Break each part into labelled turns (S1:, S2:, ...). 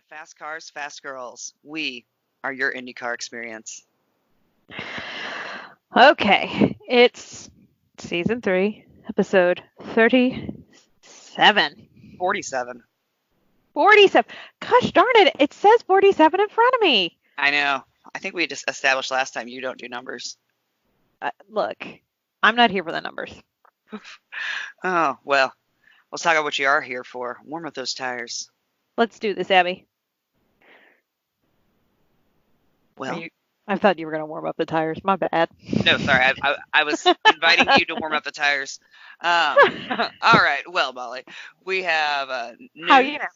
S1: Fast Cars, Fast Girls. We are your IndyCar experience.
S2: Okay, it's season 3, episode 37.
S1: 47.
S2: 47. Gosh darn it, it says 47 in front of me.
S1: I know. I think we just established last time you don't do numbers.
S2: Look, I'm not here for the numbers.
S1: Oh, well, let's talk about what you are here for. Warm up those tires.
S2: Let's do this, Abby.
S1: Well,
S2: I thought you were going to warm up the tires. My bad.
S1: no, sorry. I was inviting you to warm up the tires. All right. Well, Molly, we have news.
S2: How you know?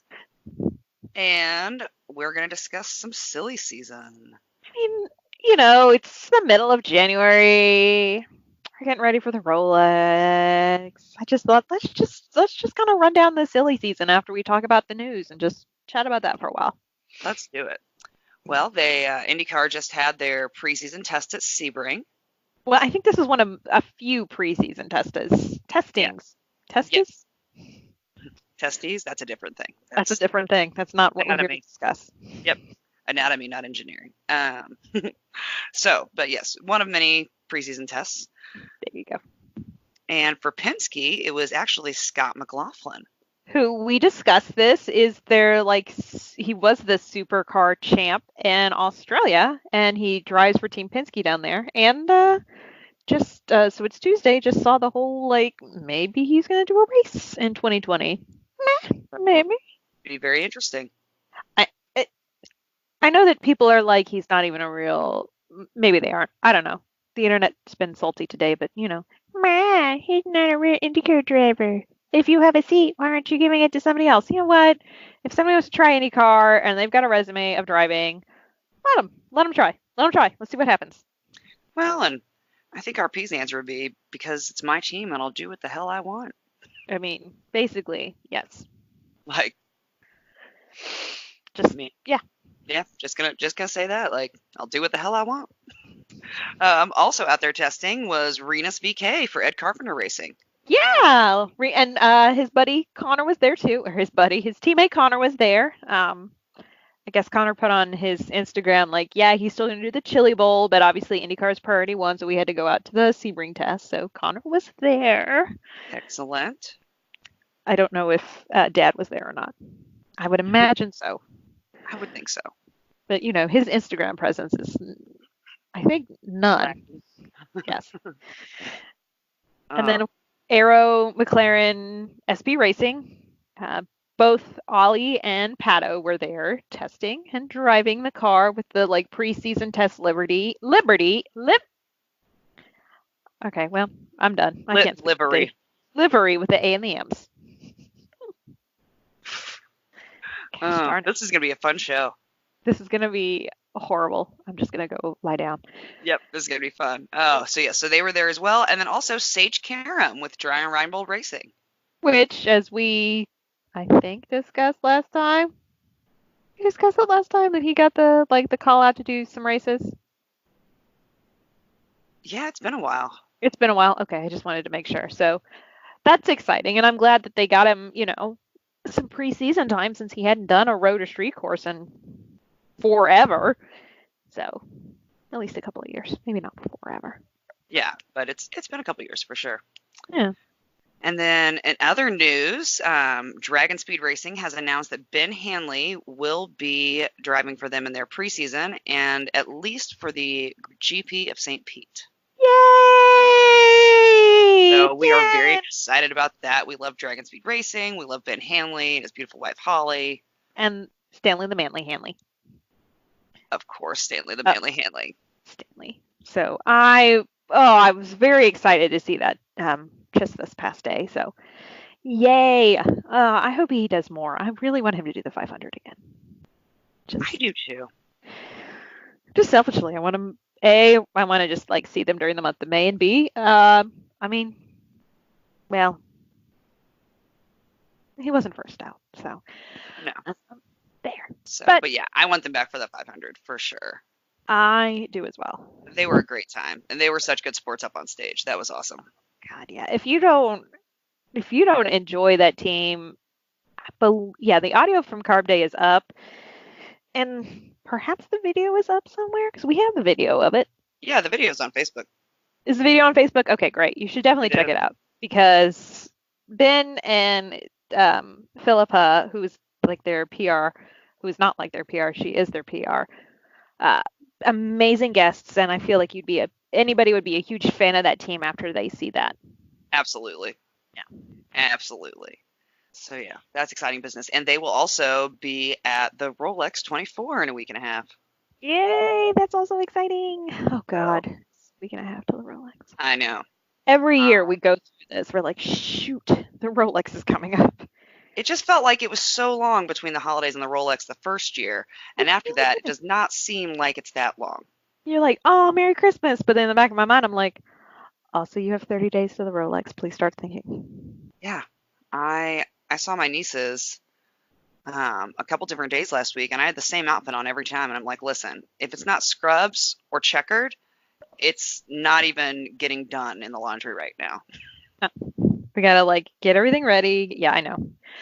S1: And we're going to discuss some silly season.
S2: I mean, it's the middle of January. We're getting ready for the Rolex. I just thought let's just kind of run down the silly season after we talk about the news and just chat about that for a while.
S1: Let's do it. Well, IndyCar just had their preseason test at Sebring.
S2: Well, I think this is one of a few preseason testings.
S1: Yeah.
S2: Testes?
S1: Testes? That's a different thing.
S2: That's a different thing. That's not what
S1: anatomy.
S2: We're here to discuss.
S1: Yep. Anatomy, not engineering. But yes, one of many preseason tests.
S2: There you go.
S1: And for Penske, it was actually Scott McLaughlin.
S2: Who we discussed this is he was the supercar champ in Australia and he drives for Team Penske down there. And so it's Tuesday, just saw the whole maybe he's going to do a race in 2020. Maybe.
S1: Be very interesting.
S2: I know that people are like, he's not even a real, maybe they aren't. I don't know. The internet's been salty today, but he's not a real IndyCar driver. If you have a seat, why aren't you giving it to somebody else? You know what? If somebody wants to try IndyCar and they've got a resume of driving, let them try. Let's see what happens.
S1: Well, and I think RP's answer would be because it's my team and I'll do what the hell I want.
S2: I mean, basically, yes.
S1: Just me. Yeah, just gonna say that. I'll do what the hell I want. Also out there testing was Renus VK for Ed Carpenter Racing.
S2: Yeah, and his buddy Connor was there too, or his teammate Connor was there. I guess Connor put on his Instagram he's still gonna do the Chili Bowl, but obviously IndyCar's priority one, so we had to go out to the Sebring test. So Connor was there.
S1: Excellent.
S2: I don't know if Dad was there or not. I would imagine so.
S1: I would think so.
S2: But his Instagram presence is, I think, none. Yes. And then Aero, McLaren, SB Racing, both Ollie and Pato were there testing and driving the car with the preseason test Liberty. Okay, well, I'm done. I can't.
S1: Livery
S2: with the A and the M's.
S1: This is gonna be a fun show.
S2: This is gonna be horrible. I'm just gonna go lie down.
S1: Yep, this is gonna be fun. Oh, so they were there as well, and then also Sage Karam with Brian Reinbold Racing,
S2: which, as we, I think, discussed last time. We discussed it last time that he got the call out to do some races.
S1: Yeah, it's been a while.
S2: It's been a while. Okay, I just wanted to make sure. So that's exciting, and I'm glad that they got him. Some preseason time since he hadn't done a road or street course in forever. So at least a couple of years, maybe not forever.
S1: Yeah, but it's been a couple of years for sure.
S2: Yeah.
S1: And then in other news, Dragon Speed Racing has announced that Ben Hanley will be driving for them in their preseason and at least for the GP of St. Pete.
S2: Yay!
S1: So we are very excited about that. We love Dragon Speed Racing. We love Ben Hanley and his beautiful wife, Holly.
S2: And Stanley the Manly Hanley.
S1: Of course, Stanley the Manly Hanley.
S2: Stanley. So I was very excited to see that just this past day. So yay. I hope he does more. I really want him to do the 500 again.
S1: I do too.
S2: Just selfishly, I want him. I want to just see them during the month of May, and B, he wasn't first out, so
S1: no.
S2: There.
S1: So, but yeah, I want them back for the 500 for sure.
S2: I do as well.
S1: They were a great time, and they were such good sports up on stage. That was awesome.
S2: God, yeah. If you don't enjoy that team, but yeah, the audio from Carb Day is up. And perhaps the video is up somewhere because we have the video of it.
S1: Yeah, the video's on Facebook.
S2: Is the video on Facebook? Okay, great. You should definitely
S1: It
S2: check
S1: is.
S2: it out because Ben and Philippa, who's like their PR, who's not like their PR, she is their PR. Uh, Amazing guests, and I feel like anybody would be a huge fan of that team after they see that.
S1: Absolutely.
S2: Yeah.
S1: Absolutely. So yeah, that's exciting business. And they will also be at the Rolex 24 in a week and a half.
S2: Yay! That's also exciting. Oh
S1: So
S2: God, week and a half to the Rolex.
S1: I know.
S2: Every year
S1: Uh,
S2: we go through this. We're like, shoot, the Rolex is coming up.
S1: it just felt like it was so long between the holidays and the Rolex the first year, and
S2: It
S1: after that, it
S2: really is.
S1: does not seem like it's that long.
S2: You're like, oh, Merry Christmas, but then in the back of my mind, I'm like, also, you have 30 days to the Rolex. Please start thinking.
S1: Yeah, I saw my nieces a couple different days last week, and I had the same outfit on every time, and I'm like, listen, if it's not scrubs or checkered, it's not even getting done in the laundry right now.
S2: We gotta like get everything ready. Yeah, I know.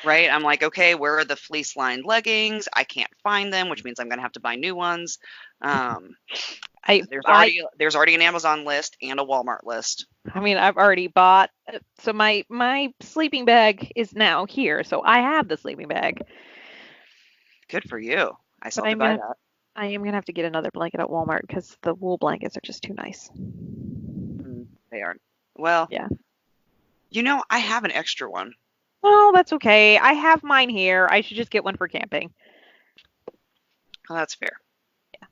S1: Right? I'm like, okay, where are the fleece lined leggings? I can't find them, which means I'm gonna have to buy new ones. Um,
S2: I
S1: there's
S2: I
S1: already an Amazon list and a Walmart list.
S2: I mean, I've already bought. So my sleeping bag is now here, so I have the sleeping bag.
S1: Good for you. I
S2: But
S1: still have to buy that.
S2: I am gonna have to get another blanket at Walmart because the wool blankets are just too nice.
S1: They aren't. Well,
S2: Yeah.
S1: I have an extra one.
S2: Well, that's okay. I have mine here. I should just get one for camping.
S1: Well, that's fair.
S2: Yeah.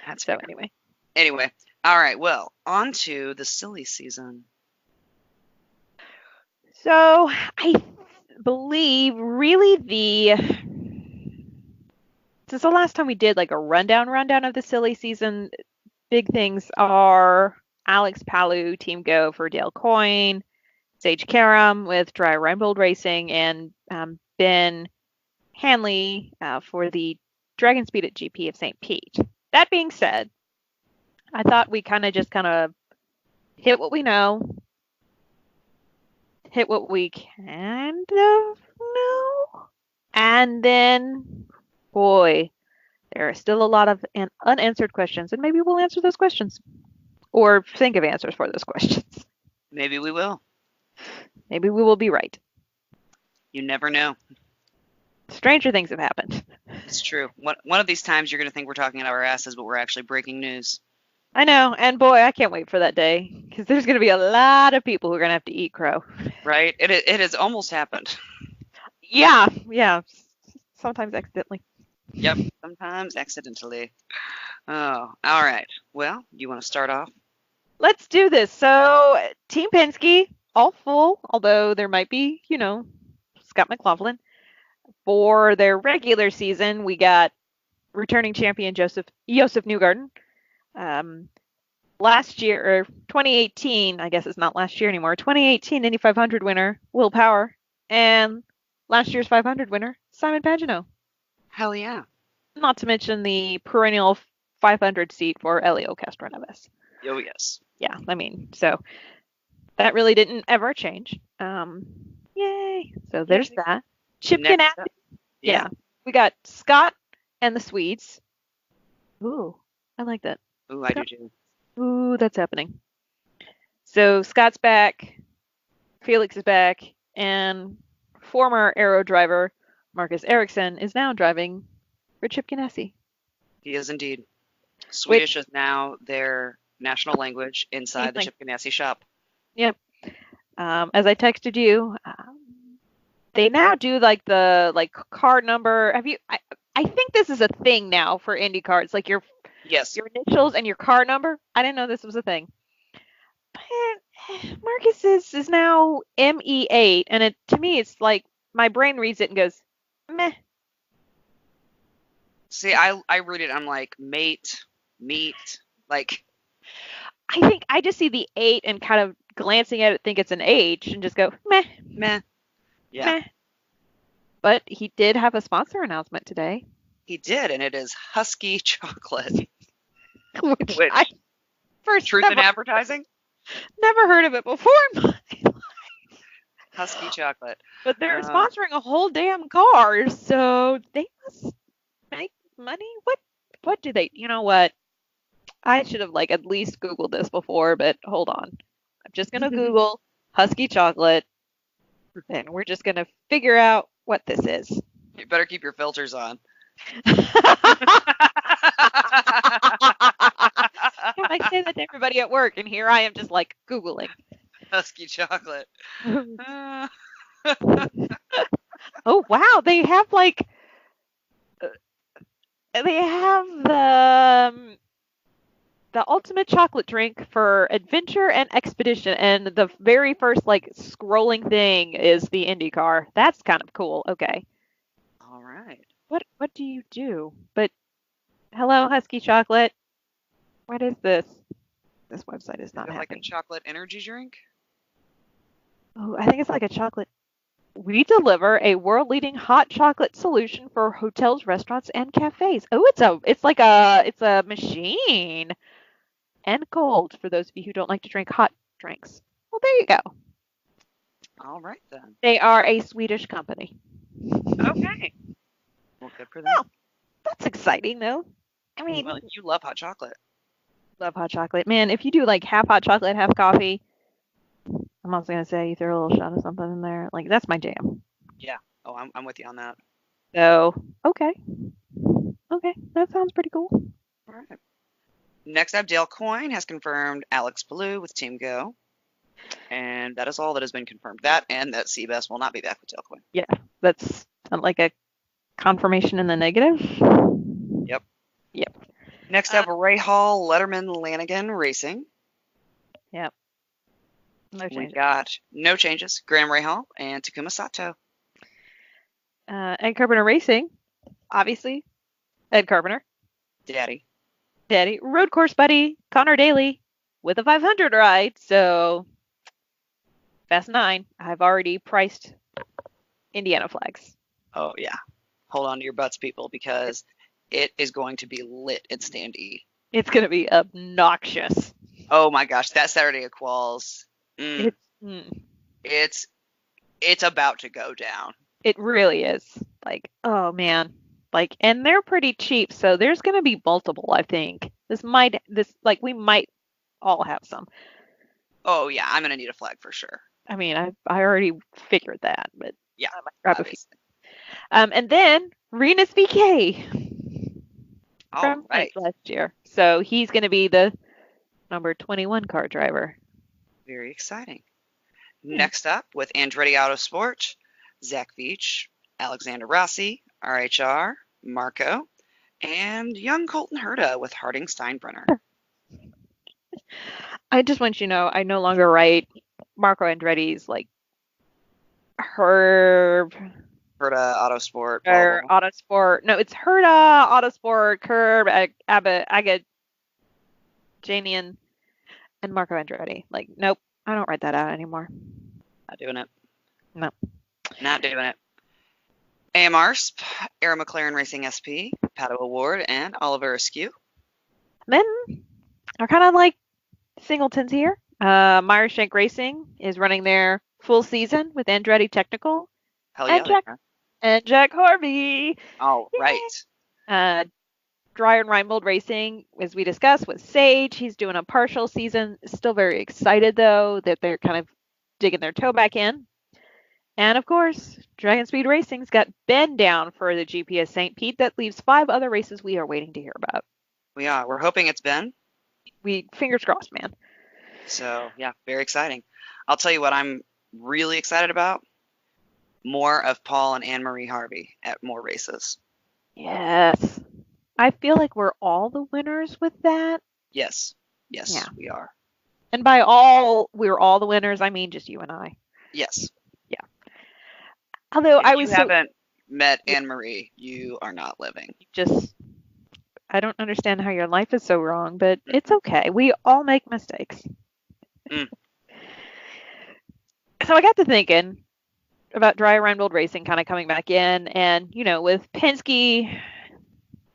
S1: That's
S2: So
S1: fair.
S2: anyway.
S1: Anyway, all right. Well, on to the silly season.
S2: So I believe really since the last time we did like a rundown of the silly season, big things are Alex Palou, Team Go for Dale Coyne, Sage Karam with Dry Reinbold Racing, and Ben Hanley for the Dragon Speed at GP of St. Pete. That being said, I thought we kind of hit what we know, hit what we kind of know, and then, boy, there are still a lot of unanswered questions, and maybe we'll answer those questions or think of answers for those questions.
S1: Maybe we will.
S2: Maybe we will be right.
S1: You never know.
S2: Stranger things have happened.
S1: It's true. One of these times you're going to think we're talking out of our asses, but we're actually breaking news.
S2: I know, and boy, I can't wait for that day because there's going to be a lot of people who are going to have to eat crow.
S1: Right? It has almost happened.
S2: Yeah. Sometimes accidentally.
S1: Yep. Sometimes accidentally. Oh, all right. Well, you want to start off?
S2: Let's do this. So, Team Penske, all full, although there might be, Scott McLaughlin. For their regular season, we got returning champion Joseph Newgarden. Last year, or 2018, I guess it's not last year anymore, 2018 Indy 500 winner, Will Power, and last year's 500 winner, Simon Pagenaud.
S1: Hell yeah.
S2: Not to mention the perennial 500 seat for Elio Castroneves.
S1: Oh, yes.
S2: Yeah, I mean, so that really didn't ever change. Yay. So there's that. Chip Ganassi. Yeah. We got Scott and the Swedes. Ooh, I like that.
S1: Ooh, I do too.
S2: Ooh, that's happening. So Scott's back, Felix is back, and former Aero driver Marcus Ericsson is now driving for Chip Ganassi.
S1: He is indeed. Swedish is now their national language inside the Chip Ganassi shop.
S2: Yep. As I texted you, they now do like the car number. I think this is a thing now for IndyCar. It's like your initials and your car number. I didn't know this was a thing. But Marcus's is now ME8, and to me it's like my brain reads it and goes, meh.
S1: See, I read it. I'm like mate, meet, like.
S2: I think I just see the 8 and kind of glancing at it, think it's an H, and just go meh,
S1: yeah. Meh.
S2: But he did have a sponsor announcement today.
S1: He did, and it is Husky Chocolate.
S2: Which
S1: Truth in Advertising?
S2: Never heard of it before in my life.
S1: Husky Chocolate.
S2: But they're sponsoring a whole damn car, so they must do they? You know what? I should have like at least Googled this before, but hold on. I'm just gonna Google husky chocolate, and we're just gonna figure out what this is.
S1: You better keep your filters on.
S2: I say that to everybody at work, and here I am just like Googling.
S1: Husky chocolate. Uh,
S2: Oh wow, they have like the ultimate chocolate drink for adventure and expedition, and the very first like scrolling thing is the IndyCar. That's kind of cool. Okay.
S1: all right.
S2: What do you do? But hello, husky chocolate. What is this? This website is
S1: Is
S2: not
S1: it like a
S2: happy.
S1: chocolate energy drink?
S2: Oh, I think it's like a chocolate. We deliver a world-leading hot chocolate solution for hotels, restaurants, and cafes. Oh, it's a machine. And cold for those of you who don't like to drink hot drinks. Well, there you go.
S1: All right then.
S2: They are a Swedish company.
S1: Okay. Well, good for them.
S2: Well, that's exciting though. I mean,
S1: Well, you love hot chocolate.
S2: love hot chocolate. Man, if you do like half hot chocolate, half coffee, I'm also gonna say you throw a little shot of something in there. Like that's my jam.
S1: Yeah. Oh, I'm with you on that.
S2: So, okay. Okay, that sounds pretty cool.
S1: All right. Next up, Dale Coyne has confirmed Alex Ballou with Team Go. And that is all that has been confirmed. That and that Seabass will not be back with Dale Coyne.
S2: Yeah, that's like a confirmation in the negative.
S1: Yep.
S2: Yep.
S1: Next up, Ray Hall, Letterman Lanigan Racing.
S2: Yep. No
S1: We
S2: changes.
S1: got no changes. Graham Rahal and Takuma Sato.
S2: Ed Carpenter Racing, obviously. Ed Carpenter.
S1: Daddy.
S2: Daddy. Road course buddy, Connor Daly, with a 500 ride. So, Fast 9. I've already priced Indiana flags.
S1: Oh, yeah. Hold on to your butts, people, because it is going to be lit at Stand E.
S2: It's going to be obnoxious.
S1: Oh my gosh, that Saturday at Qualls. It's about to go down.
S2: It really is. Like, oh man. Like, and they're pretty cheap, so there's going to be multiple, I think. We might all have some.
S1: Oh yeah, I'm gonna need a flag for sure.
S2: I mean, I already figured that, but
S1: Yeah,
S2: I might grab
S1: obviously.
S2: a few. And then Renus VK
S1: All
S2: from
S1: right.
S2: last year. So he's going to be the number 21 car driver.
S1: Very exciting. Next up, with Andretti Autosport, Zach Veach, Alexander Rossi, RHR, Marco, and young Colton Herta with Harding Steinbrenner.
S2: I just want you to know, I no longer write Marco Andretti's like Herb
S1: Herta Autosport. Blah,
S2: or
S1: blah.
S2: Autosport. No, it's Herta, Autosport, Curb, Agajanian, and Marco Andretti. Like, nope, I don't write that out anymore.
S1: Not doing it.
S2: No.
S1: Not doing it. AMRSP, Aero McLaren Racing SP, Pato Award, and Oliver Askew.
S2: Then are kind of like singletons here. Meyershank Racing is running their full season with Andretti Technical.
S1: Hell yeah.
S2: And Jack Harvey.
S1: All right.
S2: Dreyer and Reinbold Racing, as we discussed, with Sage. He's doing a partial season. Still very excited, though, that they're kind of digging their toe back in. And, of course, Dragon Speed Racing's got Ben down for the GPS St. Pete. That leaves 5 other races we are waiting to hear about.
S1: We are. We're hoping it's Ben.
S2: Fingers crossed, man.
S1: So, yeah, very exciting. I'll tell you what I'm really excited about. More of Paul and Anne-Marie Harvey at more races.
S2: Yes. I feel like we're all the winners with that.
S1: Yes. Yes, yeah. We are.
S2: And by we're all the winners, I mean just you and I.
S1: Yes.
S2: Yeah. Although
S1: if you haven't met Anne-Marie, you are not living.
S2: I don't understand how your life is so wrong, but it's okay. We all make mistakes. So I got to thinking about Dreyer Reinbold Racing kind of coming back in, and with Penske,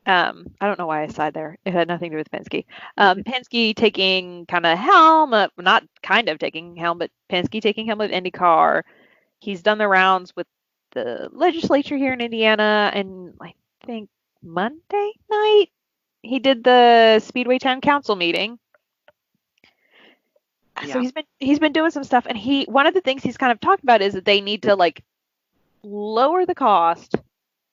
S2: I don't know why I sighed there. It had nothing to do with Penske. Penske taking kind of helm, not kind of taking helm, but Penske taking helm with IndyCar. He's done the rounds with the legislature here in Indiana, and I think Monday night he did the Speedway Town Council meeting. So
S1: Yeah.
S2: he's been doing some stuff, and one of the things he's kind of talked about is that they need to like lower the cost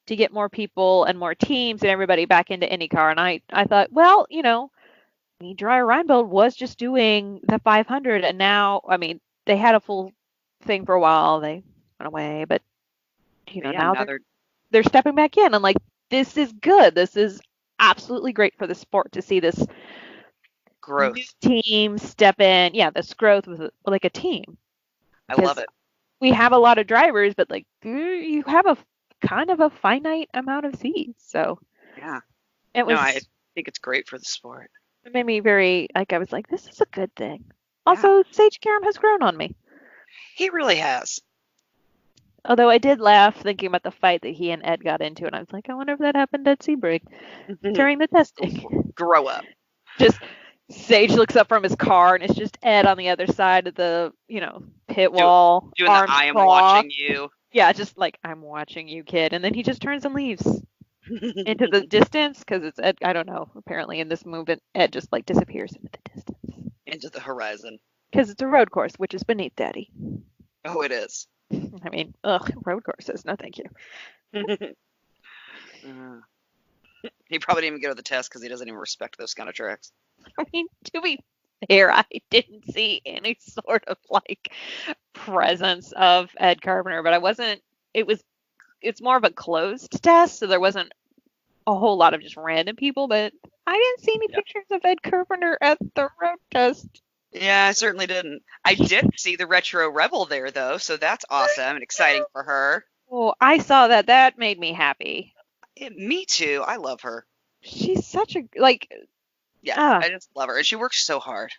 S2: to get more people and more teams and everybody back into IndyCar. And I thought, well, Dreyer Reinbold was just doing the 500, and now, I mean, they had a full thing for a while. They went away, but
S1: Yeah,
S2: now
S1: now
S2: they're stepping back in. I'm like, this is good. This is absolutely great for the sport to see this new
S1: growth.
S2: team step in. Yeah, this growth with like a team,
S1: I love
S2: because
S1: it.
S2: we have a lot of drivers, but like you have a kind of a finite amount of seats. So
S1: Yeah.
S2: it
S1: No, I
S2: was
S1: think it's great for the sport.
S2: it made me very like I was like, this is a good thing.
S1: Yeah.
S2: Also, Sage Karam has grown on me.
S1: He really has.
S2: Although I did laugh thinking about the fight that he and Ed got into, and I was like, I wonder if that happened at Sebring during the testing.
S1: Grow up.
S2: Just Sage looks up from his car, and it's just Ed on the other side of the, pit wall,
S1: Doing the
S2: arms
S1: I am
S2: crossed.
S1: watching you.
S2: Yeah, just like, I'm watching you, kid. And then he just turns and leaves into the distance because it's Ed. I don't know. Apparently, in this movement, Ed just like disappears into the distance
S1: Into the horizon.
S2: because it's a road course, which is beneath Daddy.
S1: Oh, it is.
S2: I mean, ugh, road courses. No, thank you.
S1: He probably didn't even go to the test because he doesn't even respect those kind of tracks.
S2: I mean, to be fair, I didn't see any sort of like presence of Ed Carpenter, but I wasn't. It's more of a closed test, so there wasn't a whole lot of just random people, but I didn't see any pictures of Ed Carpenter at the road test.
S1: Yeah, I certainly didn't. I did see the Retro Rebel there, though, so that's awesome and exciting for her.
S2: Oh, I saw that. That made me happy.
S1: Me too. I love her.
S2: She's such a like.
S1: Yeah, I just love her. And she works so hard.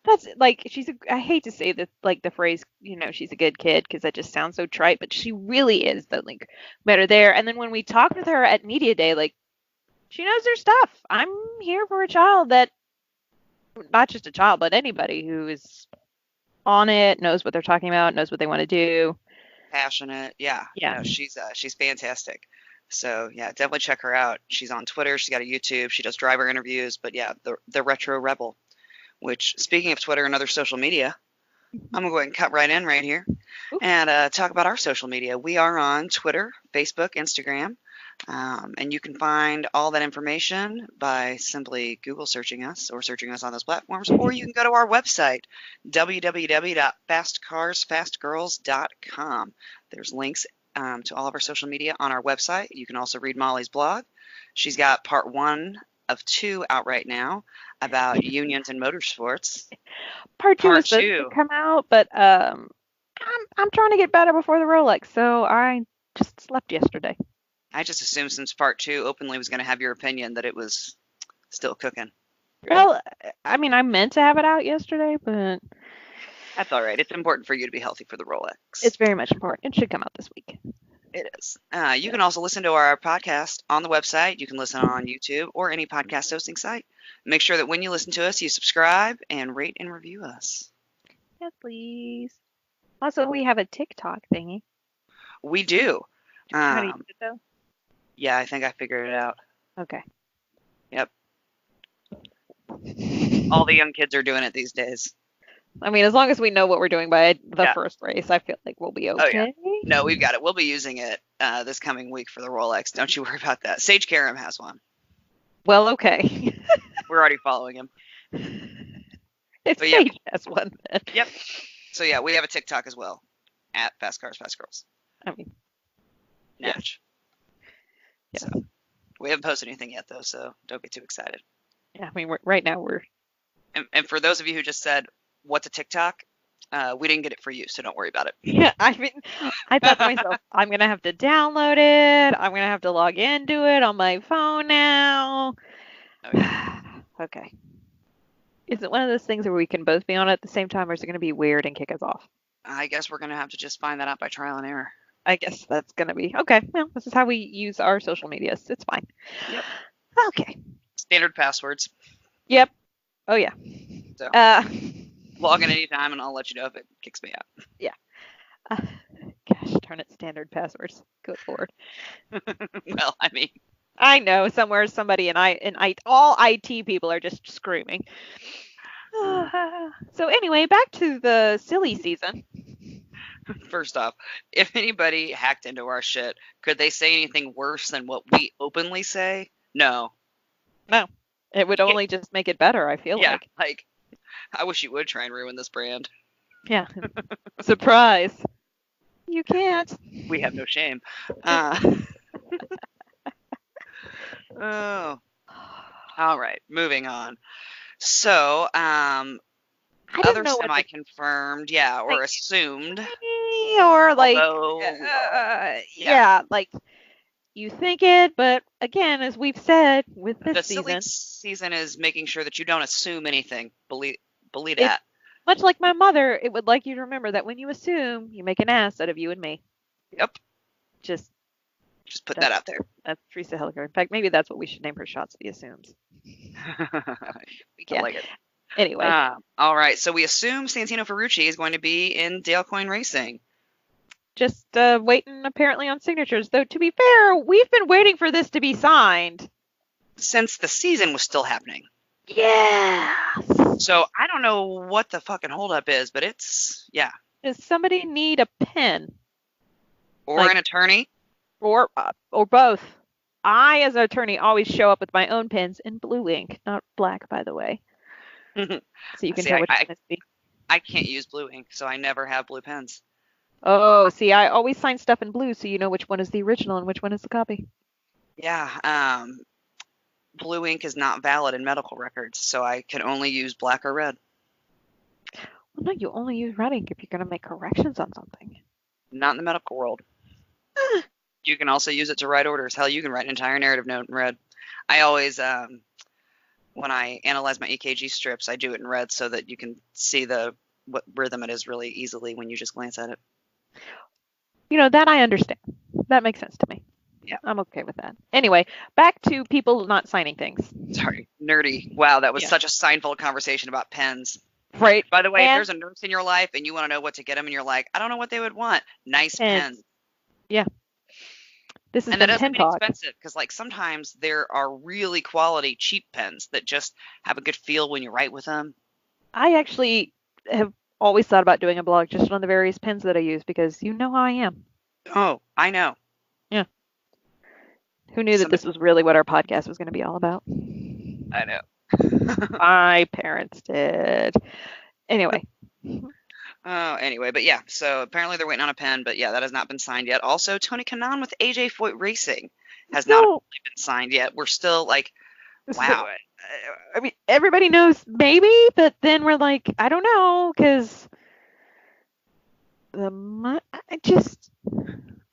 S2: That's like I hate to say that like the phrase, she's a good kid because that just sounds so trite, but she really is the like better there. And then when we talked with her at Media Day, like she knows her stuff. I'm here for a child that not just a child, but anybody who is on it, knows what they're talking about, knows what they want to do.
S1: Passionate. Yeah.
S2: Yeah.
S1: No, she's fantastic. So yeah, definitely check her out. She's on Twitter. She's got a YouTube. She does driver interviews. But yeah, the Retro Rebel. Which, speaking of Twitter and other social media, I'm going to go ahead and cut right in right here and talk about our social media. We are on Twitter, Facebook, Instagram, and you can find all that information by simply Google searching us or searching us on those platforms, or you can go to our website, www.fastcarsfastgirls.com. There's links to all of our social media on our website. You can also read Molly's blog. She's got part 1 of 2 out right now about unions and motorsports.
S2: Part 2 is supposed to come out, but I'm trying to get better before the Rolex, so I just slept yesterday.
S1: I just assumed since part 2 openly was going to have your opinion that it was still cooking.
S2: Well, I mean, I meant to have it out yesterday, but
S1: that's all right. It's important for you to be healthy for the Rolex.
S2: It's very much important. It should come out this week.
S1: It is. You can also listen to our podcast on the website. You can listen on YouTube or any podcast hosting site. Make sure that when you listen to us, you subscribe and rate and review us.
S2: Yes, please. Also, we have a TikTok thingy.
S1: We do.
S2: How do you use it, though?
S1: Yeah, I think I figured it out.
S2: Okay.
S1: Yep. All the young kids are doing it these days.
S2: I mean, as long as we know what we're doing by the first race, I feel like we'll be okay.
S1: Oh, yeah. No, we've got it. We'll be using it this coming week for the Rolex. Don't you worry about that. Sage Karam has one.
S2: Well, okay.
S1: We're already following him.
S2: Sage has one then.
S1: Yep. So, yeah, we have a TikTok as well, at Fast Cars, Fast Girls.
S2: I mean,
S1: Natch. Yeah. So, we haven't posted anything yet, though, so don't get too excited.
S2: Yeah, I mean, right now we're...
S1: And for those of you who just said, what's a TikTok? We didn't get it for you, so don't worry about it.
S2: Yeah, I mean, I thought to myself, I'm going to have to download it. I'm going to have to log into it on my phone now.
S1: Okay.
S2: Okay. Is it one of those things where we can both be on it at the same time, or is it going to be weird and kick us off?
S1: I guess we're going to have to just find that out by trial and error.
S2: I guess that's going to be. Okay, well, this is how we use our social medias. It's fine.
S1: Yep.
S2: Okay.
S1: Standard passwords.
S2: Yep. Oh, yeah.
S1: So, log in anytime, and I'll let you know if it kicks me out.
S2: Yeah. Gosh, darn it, standard passwords. Good Lord.
S1: Well, I mean,
S2: I know somewhere somebody and all IT people are just screaming. So anyway, back to the silly season.
S1: First off, if anybody hacked into our shit, could they say anything worse than what we openly say? No.
S2: No, it would
S1: Yeah,
S2: only just make it better, I feel
S1: yeah,
S2: like.
S1: like I wish you would try and ruin this brand.
S2: Yeah. Surprise. You can't.
S1: We have no shame. Oh, all right, moving on. So,
S2: I
S1: other
S2: don't know what to
S1: semi-confirmed, yeah, or
S2: think.
S1: assumed,
S2: Or like,
S1: although, yeah,
S2: yeah, like you think it, but again, as we've said with this
S1: the silly
S2: season,
S1: season is making sure that you don't assume anything. Believe
S2: it's
S1: that.
S2: much like my mother. It would like you to remember that when you assume, you make an ass out of you and me.
S1: Yep,
S2: Just
S1: just put that
S2: that's
S1: out there.
S2: that's Teresa Hilliger. In fact, maybe that's what we should name her shots. The assumes. We
S1: I
S2: can.
S1: like it.
S2: Anyway,
S1: All right, so we assume Santino Ferrucci is going to be in Dale Coyne Racing.
S2: just waiting apparently on signatures. Though to be fair, we've been waiting for this to be signed
S1: Since the season was still happening.
S2: yeah.
S1: So I don't know what the fucking holdup is, but it's, yeah.
S2: Does somebody need a pen?
S1: Or
S2: Like,
S1: an attorney.
S2: or both. I, as an attorney, always show up with my own pens in blue ink, not black, by the way, so you can
S1: See,
S2: tell which one is B.
S1: I can't use blue ink, so I never have blue pens.
S2: Oh, see, I always sign stuff in blue, so you know which one is the original and which one is the copy.
S1: Yeah, blue ink is not valid in medical records, so I can only use black or red.
S2: Well, no, you only use red ink if you're going to make corrections on something.
S1: Not in the medical world. You can also use it to write orders. Hell, you can write an entire narrative note in red. I always, when I analyze my EKG strips, I do it in red so that you can see what rhythm it is really easily when you just glance at it.
S2: You know, that I understand. That makes sense to me.
S1: Yeah.
S2: I'm okay with that. Anyway, back to people not signing things.
S1: Sorry, nerdy. Wow, that was
S2: Yeah.
S1: such a Seinfeld conversation about pens.
S2: Right.
S1: By the way, if
S2: And
S1: there's a nurse in your life and you want to know what to get them and you're like, I don't know what they would want, nice
S2: pens.
S1: pens.
S2: Yeah. This has
S1: And that
S2: been
S1: doesn't
S2: pen
S1: mean
S2: talk.
S1: expensive because, like, sometimes there are really quality cheap pens that just have a good feel when you write with them.
S2: I actually have always thought about doing a blog just on the various pens that I use because you know how I am.
S1: Oh, I know.
S2: Yeah. Who knew that
S1: Somebody,
S2: this was really what our podcast was going to be all about?
S1: I know.
S2: My parents did. Anyway.
S1: Oh, anyway, but yeah, so apparently they're waiting on a pen, but yeah, that has not been signed yet. Also, Tony Kanaan with AJ Foyt Racing has not
S2: No.
S1: been signed yet. We're still like,
S2: So,
S1: wow.
S2: I mean, everybody knows maybe, but then we're like, I don't know, because I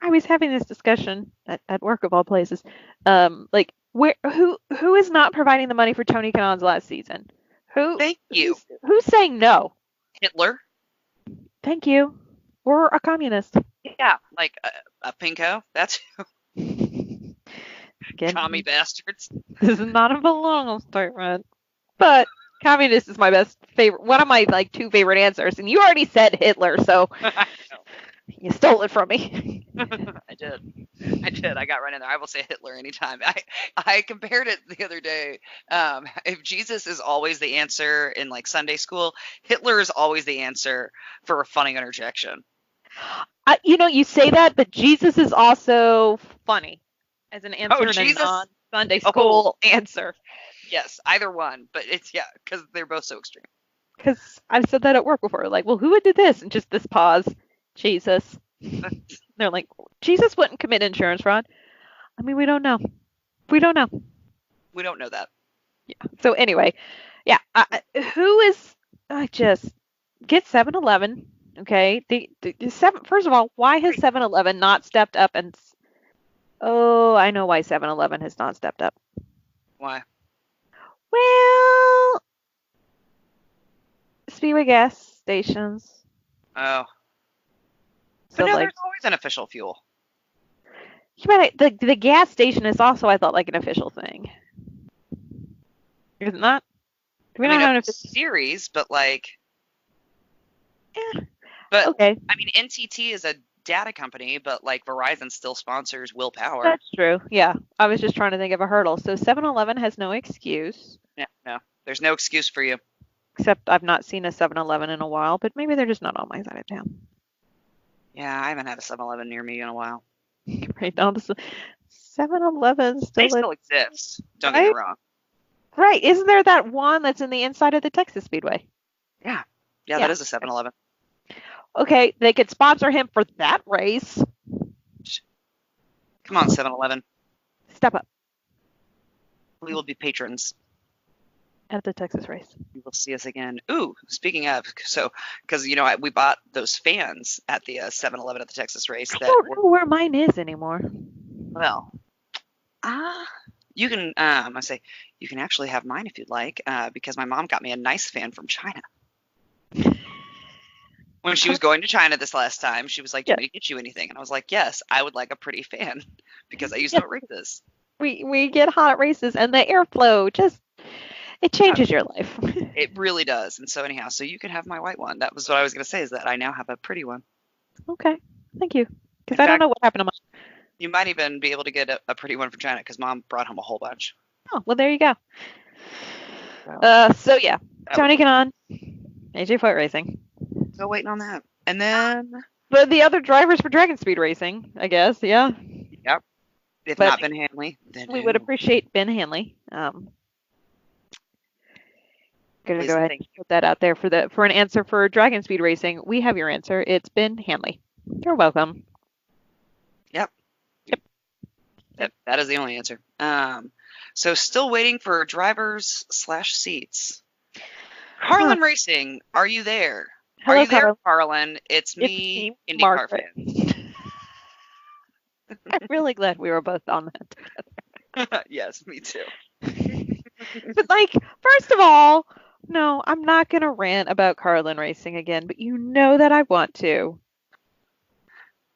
S2: was having this discussion at work of all places. Like who is not providing the money for Tony Kanaan's last season?
S1: Thank you.
S2: Who's saying no?
S1: Hitler.
S2: Thank you. Or a communist.
S1: Yeah, like a pinko. That's
S2: Again,
S1: commie bastards.
S2: this is not a belonging statement. But communist is my best favorite. One of my like two favorite answers, and you already said Hitler, so you stole it from me.
S1: I did. I got right in there. I will say Hitler anytime. I compared it the other day. If Jesus is always the answer in like Sunday school, Hitler is always the answer for a funny interjection.
S2: You say that, but Jesus is also funny as an answer in a non-Sunday school answer.
S1: Yes, either one, but it's because they're both so extreme.
S2: Because I've said that at work before. Like, well, who would do this? And just this pause. Jesus. They're like, Jesus wouldn't commit insurance fraud. I mean, we don't know. We don't know.
S1: We don't know that.
S2: Yeah. So anyway, yeah. Who is? I just get 7-Eleven. Okay. First of all, why has 7-Eleven not stepped up and? Oh, I know why 7-Eleven has not stepped up.
S1: Why?
S2: Well, Speedway gas stations.
S1: Oh.
S2: So
S1: but no,
S2: like,
S1: there's always an official fuel.
S2: Yeah, but the gas station is also, I thought, like an official thing. Isn't that?
S1: Do we not have a series, but like.
S2: Yeah.
S1: But
S2: okay.
S1: I mean, NTT is a data company, but like Verizon still sponsors Will Power.
S2: That's true. Yeah. I was just trying to think of a hurdle. So 7-Eleven has no excuse,
S1: Yeah, no, there's no excuse for you.
S2: except I've not seen a 7-Eleven in a while, but maybe they're just not on my side of town.
S1: Yeah, I haven't had a 7-Eleven near me in a while.
S2: Right now, 7-Eleven
S1: They
S2: still
S1: still
S2: in,
S1: exist. Don't get me
S2: right?
S1: wrong.
S2: Right. Isn't there that one that's in the inside of the Texas Speedway?
S1: Yeah, yeah, that
S2: Yeah.
S1: is a 7-Eleven.
S2: Okay, they could sponsor him for that race.
S1: Come on, 7-Eleven.
S2: Step up
S1: We will be patrons.
S2: at the Texas race.
S1: You will see us again. Ooh, speaking of, so because we bought those fans at the 7-Eleven at the Texas race
S2: I
S1: that
S2: don't
S1: were,
S2: know where mine is anymore.
S1: well, you can I say you can actually have mine if you'd like, because my mom got me a nice fan from China. When she was going to China this last time, she was like, "Do you
S2: Yeah.
S1: want me to get you anything?" And I was like, "Yes, I would like a pretty fan because I use
S2: Yeah.
S1: them at races."
S2: We get hot at races and the airflow just it changes your life.
S1: It really does. And so anyhow, so you can have my white one. That was what I was going to say, is that I now have a pretty one.
S2: Okay. Thank you.
S1: In
S2: Because I don't
S1: fact,
S2: know what happened to mine.
S1: you might even be able to get a pretty one from China because Mom brought home a whole bunch.
S2: Oh, well, there you go.
S1: So
S2: So yeah,
S1: that
S2: Tony
S1: was
S2: Kanaan, AJ Foot Racing.
S1: still waiting on that. And then,
S2: But the other drivers for Dragon Speed Racing, I guess, yeah.
S1: yep, if
S2: But
S1: not Ben Hanley, then
S2: we
S1: who?
S2: would appreciate Ben Hanley. Gonna
S1: Please
S2: go
S1: and
S2: ahead
S1: thank
S2: and put that out there for an answer for Dragon Speed Racing. We have your answer. It's Ben Hanley. You're welcome.
S1: Yep.
S2: Yep.
S1: That is the only answer. So still waiting for drivers/seats. Carlin Racing, are you there?
S2: Hello,
S1: Are you there,
S2: Carl.
S1: Carlin? It's
S2: It's
S1: me,
S2: me,
S1: IndyCar
S2: Margaret.
S1: fan.
S2: I'm really glad we were both on that.
S1: Yes, me too.
S2: But like, first of all, no, I'm not gonna rant about Carlin Racing again, but you know that I want to.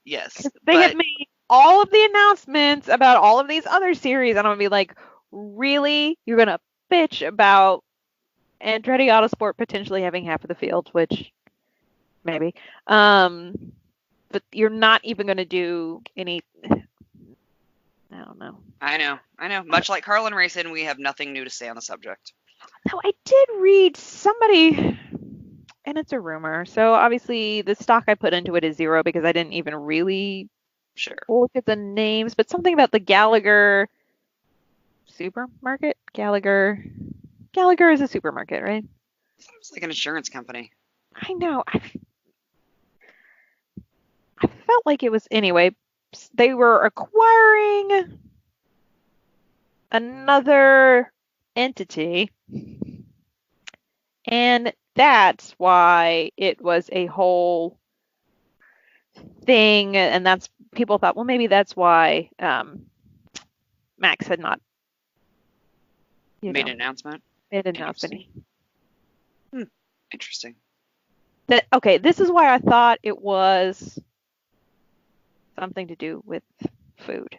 S1: Yes,
S2: They
S1: but
S2: have made all of the announcements about all of these other series, and I'm gonna be like, really? You're gonna bitch about Andretti Autosport potentially having half of the field, which maybe. But you're not even gonna do any. I don't know.
S1: I know. Much like Carlin Racing, we have nothing new to say on the subject.
S2: Now, I did read somebody, and it's a rumor. So obviously, the stock I put into it is 0 because I didn't even really
S1: Sure.
S2: look at the names. But something about the Gallagher supermarket. Gallagher is a supermarket, right?
S1: Sounds like an insurance company.
S2: I know. I felt like it was anyway. They were acquiring another entity. And that's why it was a whole thing. And that's people thought, well, maybe that's why Max had not
S1: Made an announcement.
S2: made an announcement.
S1: Interesting.
S2: Okay, this is why I thought it was something to do with food.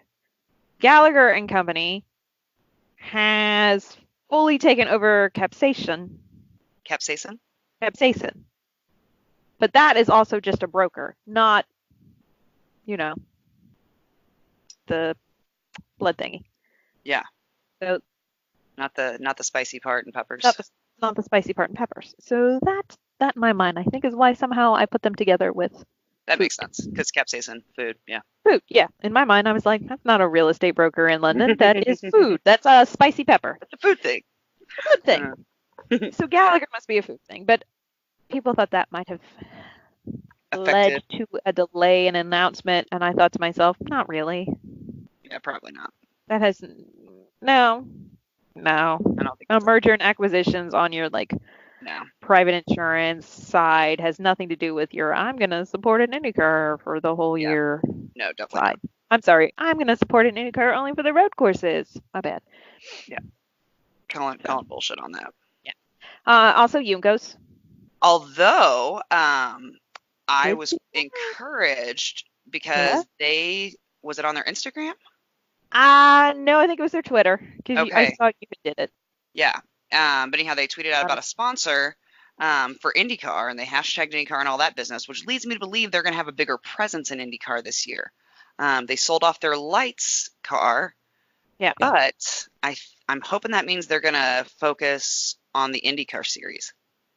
S2: Gallagher and Company has fully taken over Capsaicin.
S1: Capsaicin?
S2: But that is also just a broker, not, the blood thingy.
S1: Yeah.
S2: So
S1: Not the spicy part and peppers.
S2: not the spicy part and peppers. So that in my mind, I think, is why somehow I put them together with
S1: That
S2: food.
S1: makes sense because capsaicin, food, yeah.
S2: Food, yeah. In my mind, I was like, that's not a real estate broker in London. That is food. That's a spicy pepper.
S1: It's a food thing.
S2: Food thing. So Gallagher must be a food thing. But people thought that might have led to a delay in announcement. And I thought to myself, not really.
S1: Yeah, probably not.
S2: That has no.
S1: I don't think
S2: Merger and acquisitions on your
S1: no.
S2: private insurance side has nothing to do with your I'm going to support an IndyCar for the whole year.
S1: No, definitely
S2: Side. I'm sorry. I'm going to support an IndyCar only for the road courses. My bad.
S1: Yeah. Calling bullshit on that.
S2: Yeah. Also, Yunkos.
S1: Although, I was encouraged because was it on their Instagram?
S2: No, I think it was their Twitter because
S1: Okay.
S2: I saw you did it.
S1: Yeah. But anyhow, they tweeted out about a sponsor for IndyCar, and they hashtagged IndyCar and all that business, which leads me to believe they're going to have a bigger presence in IndyCar this year. They sold off their lights car,
S2: Yeah.
S1: but I'm hoping that means they're going to focus on the IndyCar series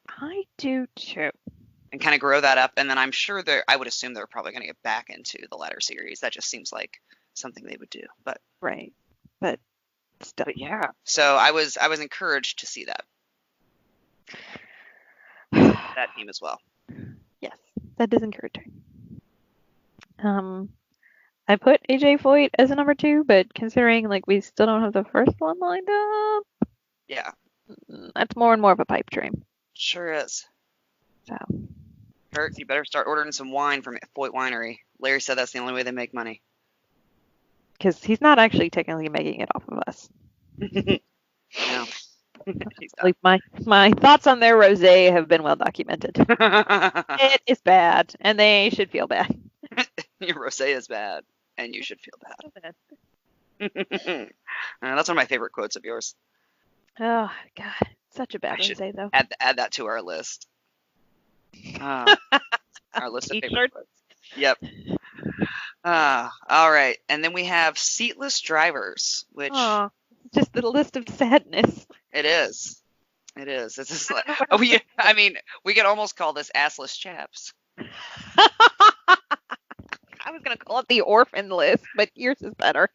S2: I do too.
S1: and kind of grow that up. And then I'm sure I would assume they're probably going to get back into the ladder series. That just seems like something they would do. But
S2: Right. But still.
S1: yeah, so I was encouraged to see that team as well.
S2: Yes, that is encouraging. I put AJ Foyt as a number 2, but considering like we still don't have the first one lined up,
S1: Yeah,
S2: that's more and more of a pipe dream.
S1: sure is.
S2: So,
S1: Kurt, you better start ordering some wine from Foyt Winery. Larry said that's the only way they make money.
S2: because he's not actually technically making it off of us.
S1: No.
S2: Like my thoughts on their rosé have been well documented. It is bad, and they should feel bad.
S1: Your rosé is bad, and you should feel bad. That's one of my favorite quotes of yours.
S2: Oh God, such a bad
S1: I should
S2: rosé though.
S1: add that to our list. Our list of favorite quotes. Yep. All right, and then we have seatless drivers, which
S2: just the list of sadness.
S1: it is. It is. It's just like we could almost call this assless chaps.
S2: I was gonna call it the orphan list, but yours is better.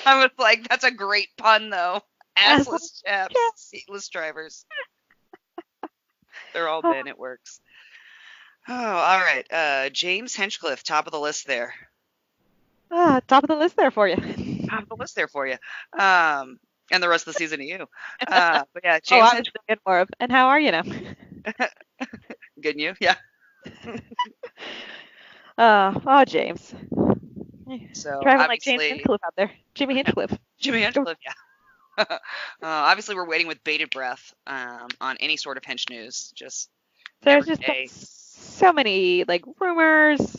S1: I was like, that's a great pun though. Assless chaps, seatless drivers. They're all men. It works. Oh, all right. James Hinchcliffe, top of the list there.
S2: Top of the list there for you.
S1: Top of the list there for you. And the rest of the season to you. But yeah, James.
S2: I was thinking more of. And how are you now?
S1: Good, and you? Yeah.
S2: James.
S1: So
S2: driving like James Hinchcliffe out there. Jimmy Hinchcliffe.
S1: Jimmy Hinchcliffe, yeah. Obviously, we're waiting with bated breath on any sort of Hinch news.
S2: There's just so many like rumors.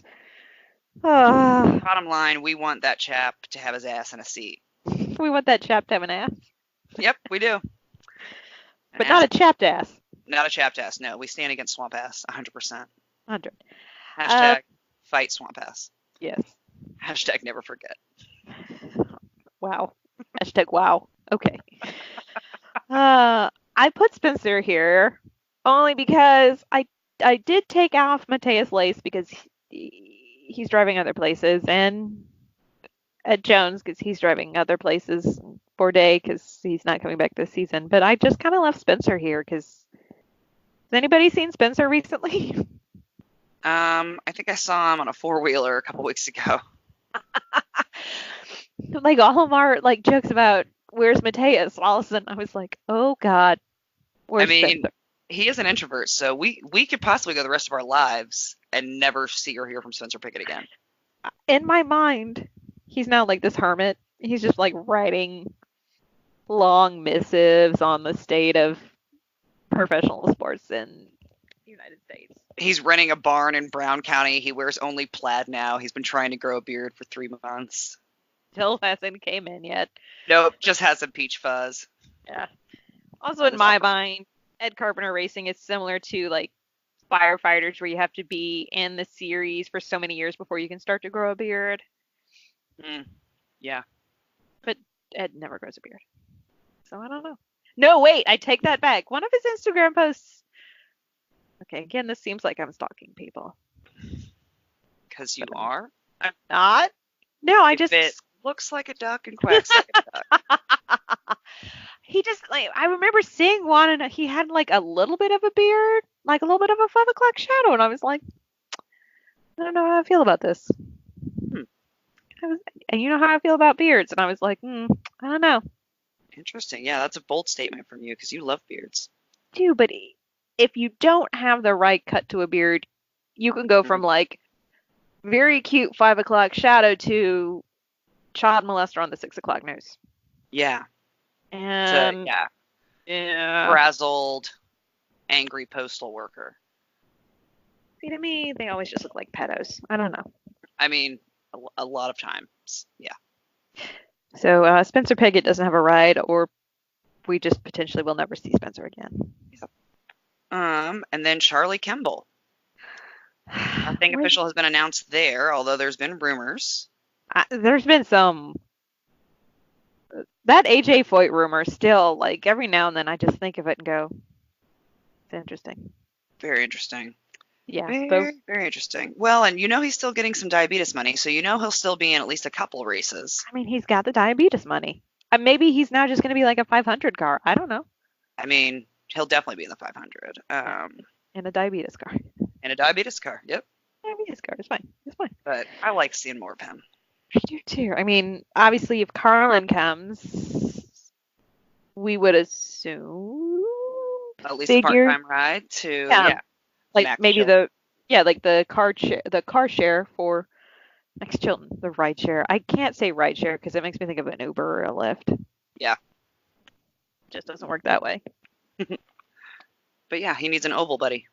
S1: Bottom line, we want that chap to have his ass in a seat.
S2: We want that chap to have an ass.
S1: Yep, we do.
S2: But not a chapped ass.
S1: Not a chapped ass. No, we stand against swamp ass, 100%.
S2: 100.
S1: Hashtag fight swamp ass.
S2: Yes.
S1: Hashtag never forget.
S2: Wow. Hashtag wow. Okay. I put Spencer here only because I did take off Mateus Lace because he's driving other places, and at Jones because he's driving other places, Bourdais because he's not coming back this season. But I just kind of left Spencer here because has anybody seen Spencer recently?
S1: I think I saw him on a four-wheeler a couple weeks ago.
S2: Like all of our like jokes about where's Mateus, all of a sudden I was like, oh God, where's Spencer?
S1: He is an introvert, so we could possibly go the rest of our lives and never see or hear from Spencer Pickett again.
S2: In my mind, he's now like this hermit. He's just like writing long missives on the state of professional sports in the United States.
S1: He's renting a barn in Brown County. He wears only plaid now. He's been trying to grow a beard for 3 months.
S2: Still hasn't came in yet.
S1: Nope, just has some peach fuzz.
S2: Yeah. Also, in my mind, Ed Carpenter Racing is similar to like firefighters, where you have to be in the series for so many years before you can start to grow a beard.
S1: Yeah.
S2: But Ed never grows a beard. So I don't know. No, wait, I take that back. One of his Instagram posts. Okay, again, this seems like I'm stalking people.
S1: Because you are?
S2: I'm not. No, I just.
S1: It looks like a duck and quacks like a duck.
S2: He just, like, I remember seeing one and he had like a little bit of a beard, like a little bit of a 5 o'clock shadow. And I was like, I don't know how I feel about this. And you know how I feel about beards. And I was like, I don't know.
S1: Interesting. Yeah, that's a bold statement from you because you love beards.
S2: Do, but if you don't have the right cut to a beard, you can go from like very cute 5 o'clock shadow to child molester on the 6 o'clock news.
S1: Yeah.
S2: And
S1: yeah. Frazzled, angry postal worker.
S2: See, to me, they always just look like pedos. I don't know.
S1: I mean, a lot of times, yeah.
S2: So Spencer Piggott doesn't have a ride, or we just potentially will never see Spencer again.
S1: Yep. And then Charlie Kimball. Nothing
S2: When,
S1: official has been announced there, although there's been rumors.
S2: there's been some that AJ Foyt rumor still like every now and then I just think of it and go, it's interesting.
S1: Very interesting.
S2: Yeah, but
S1: Very, very interesting. Well, and he's still getting some diabetes money, so he'll still be in at least a couple races.
S2: I mean he's got the diabetes money. Maybe he's now just going to be like a 500 car. I don't know.
S1: I mean, he'll definitely be in the 500.
S2: Yeah, in a diabetes car.
S1: In a diabetes car. Yep.
S2: Diabetes car is fine. It's fine.
S1: But I like seeing more of him.
S2: I do too. I mean, obviously, if Carlin comes, we would assume
S1: At least a part-time ride to
S2: like
S1: Max
S2: maybe
S1: Chilton.
S2: like the car share for Max Chilton, the ride share. I can't say ride share because it makes me think of an Uber or a Lyft.
S1: Yeah.
S2: It just doesn't work that way.
S1: But yeah, he needs an oval buddy.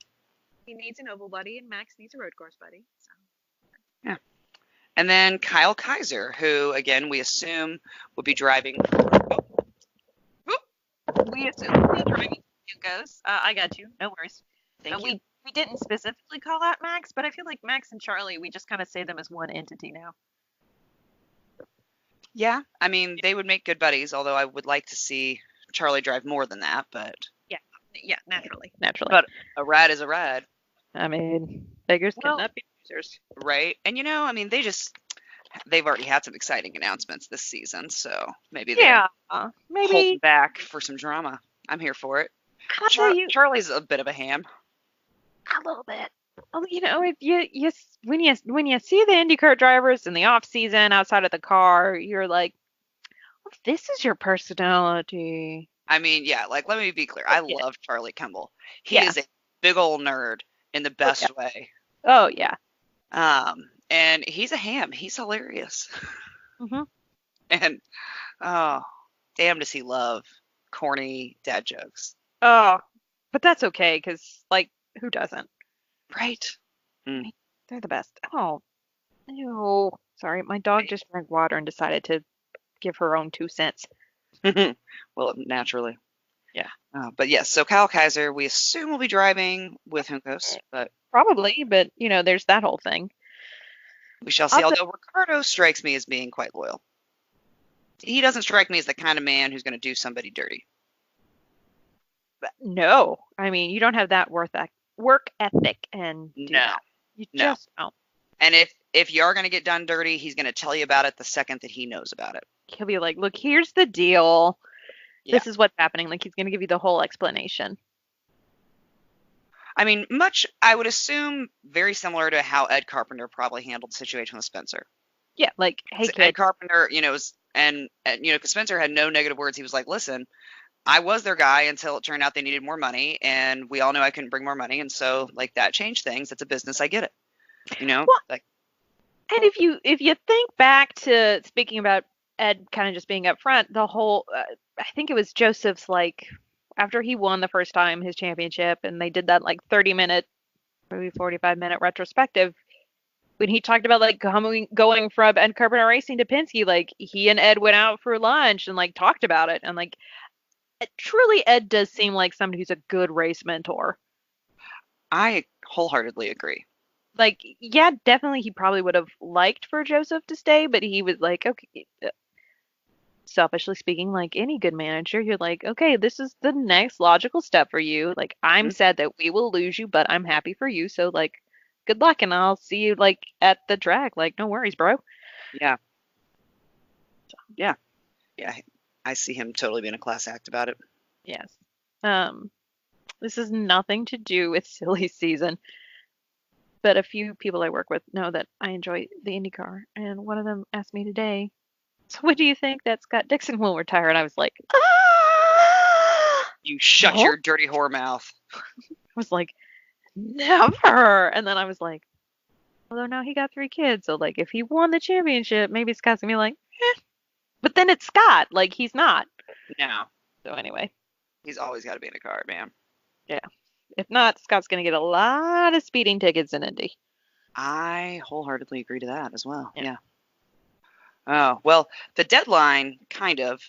S2: He needs an oval buddy, and Max needs a road course buddy. So.
S1: Yeah. And then Kyle Kaiser, who again we assume will be driving.
S2: We assume will be driving Yuko's. I got you. No worries.
S1: Thank you.
S2: We didn't specifically call out Max, but I feel like Max and Charlie, we just kind of say them as one entity now.
S1: Yeah, I mean they would make good buddies, although I would like to see Charlie drive more than that. But
S2: yeah, naturally.
S1: But a ride is a ride.
S2: I mean, beggars cannot be choosers.
S1: Right. And I mean they've already had some exciting announcements this season, so maybe they're holding back for some drama. I'm here for it. Charlie's a bit of a ham.
S2: A little bit. Well, if you when you see the IndyCar drivers in the off season outside of the car, you're like, well, this is your personality.
S1: I mean, yeah, like let me be clear. I love Charlie Kimball. He is a big old nerd in the best way.
S2: Oh yeah.
S1: And he's a ham. He's hilarious.
S2: Mm-hmm.
S1: And oh, damn does he love corny dad jokes.
S2: Oh, but that's okay because like who doesn't?
S1: Right.
S2: They're the best. Oh, ew. Sorry, my dog just drank water and decided to give her own 2 cents.
S1: Well, naturally. Yeah. But yes, so Kyle Kaiser, we assume will be driving with Juncos, but
S2: probably, but there's that whole thing.
S1: We shall see. Although Ricardo strikes me as being quite loyal. He doesn't strike me as the kind of man who's going to do somebody dirty.
S2: But no, I mean you don't have that work ethic, and you just don't.
S1: And if you are going to get done dirty, he's going to tell you about it the second that he knows about it.
S2: He'll be like, "Look, here's the deal. Yeah. This is what's happening." Like he's going to give you the whole explanation.
S1: I mean, I would assume very similar to how Ed Carpenter probably handled the situation with Spencer.
S2: Yeah, like, hey, kid.
S1: Ed Carpenter, because Spencer had no negative words. He was like, listen, I was their guy until it turned out they needed more money, and we all knew I couldn't bring more money, and so like that changed things. It's a business. I get it.
S2: Well, like. And if you think back to speaking about Ed kind of just being up front, the whole, I think it was Joseph's like. After he won the first time his championship and they did that like 30-minute, maybe 45-minute retrospective, when he talked about like going from Ed Carpenter Racing to Penske, like he and Ed went out for lunch and like talked about it. And like truly Ed does seem like somebody who's a good race mentor.
S1: I wholeheartedly agree.
S2: Like, yeah, definitely he probably would have liked for Joseph to stay, but he was like, okay, selfishly speaking, like any good manager, you're like, okay, this is the next logical step for you. Like, I'm sad that we will lose you, but I'm happy for you. So, like, good luck, and I'll see you like at the track. Like, no worries, bro.
S1: Yeah. Yeah. Yeah. I see him totally being a class act about it.
S2: Yes. This has nothing to do with silly season, but a few people I work with know that I enjoy the IndyCar, and one of them asked me today, so what do you think that Scott Dixon will retire? And I was like, ah!
S1: You shut your dirty whore mouth.
S2: I was like, never. And then I was like, although now he got 3 kids, so like if he won the championship, maybe Scott's gonna be like, eh. But then it's Scott, like he's not.
S1: No.
S2: So anyway.
S1: He's always got to be in a car, man.
S2: Yeah. If not, Scott's gonna get a lot of speeding tickets in Indy.
S1: I wholeheartedly agree to that as well. Yeah. Oh, well, the deadline, kind of.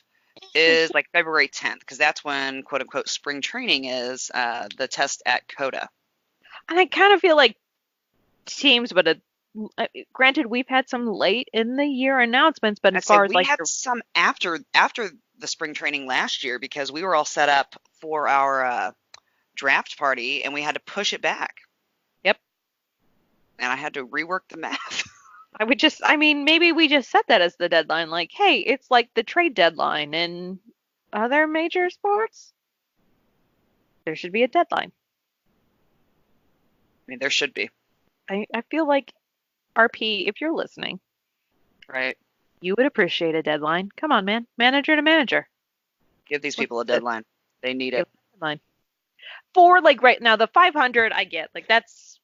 S1: is like February 10th, because that's when quote unquote spring training is, the test at Coda.
S2: And I kind of feel like teams, but granted, we've had some late in the year announcements, but as
S1: I'd say
S2: far as
S1: we
S2: like
S1: had some after the spring training last year, because we were all set up for our draft party and we had to push it back.
S2: Yep.
S1: And I had to rework the math.
S2: I mean, maybe we just set that as the deadline. Like, hey, it's like the trade deadline in other major sports. There should be a deadline.
S1: I mean, there should be,
S2: I feel like RP, if you're listening,
S1: right?
S2: you would appreciate a deadline. Come on, man. Manager to manager.
S1: Give these
S2: What's
S1: people a
S2: this?
S1: deadline. They need
S2: Give
S1: it.
S2: a deadline. For like right now, the 500, I get. Like that's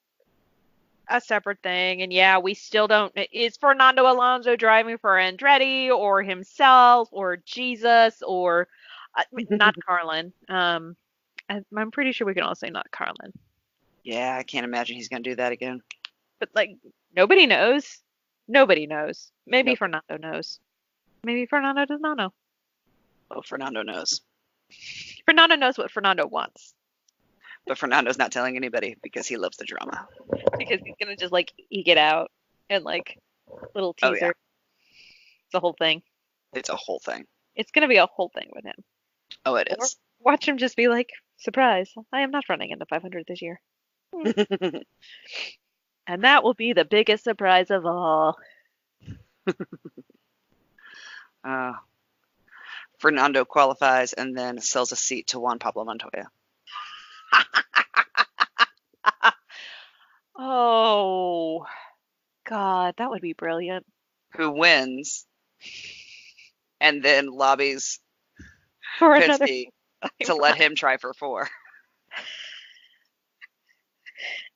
S2: a separate thing. And yeah, we still don't. Is Fernando Alonso driving for Andretti or himself or Jesus or not Carlin? I'm pretty sure we can all say not Carlin.
S1: Yeah, I can't imagine he's going to do that again.
S2: But like nobody knows. Nobody knows. Maybe
S1: Nope.
S2: Fernando knows. Maybe Fernando does not know.
S1: Oh, Fernando knows.
S2: Fernando knows what Fernando wants
S1: But Fernando's not telling anybody because he loves the drama.
S2: because he's gonna just like eke it out and like little
S1: Oh,
S2: teaser.
S1: yeah.
S2: It's a whole thing.
S1: It's a whole thing.
S2: It's gonna be a whole thing with him.
S1: Oh, it
S2: Or
S1: is.
S2: watch him just be like, surprise, I am not running into 500 this year. And that will be the biggest surprise of all.
S1: uh, Fernando qualifies and then sells a seat to Juan Pablo Montoya.
S2: Oh, God, that would be brilliant.
S1: Who wins and then lobbies
S2: For another
S1: Penske to let him try for 4.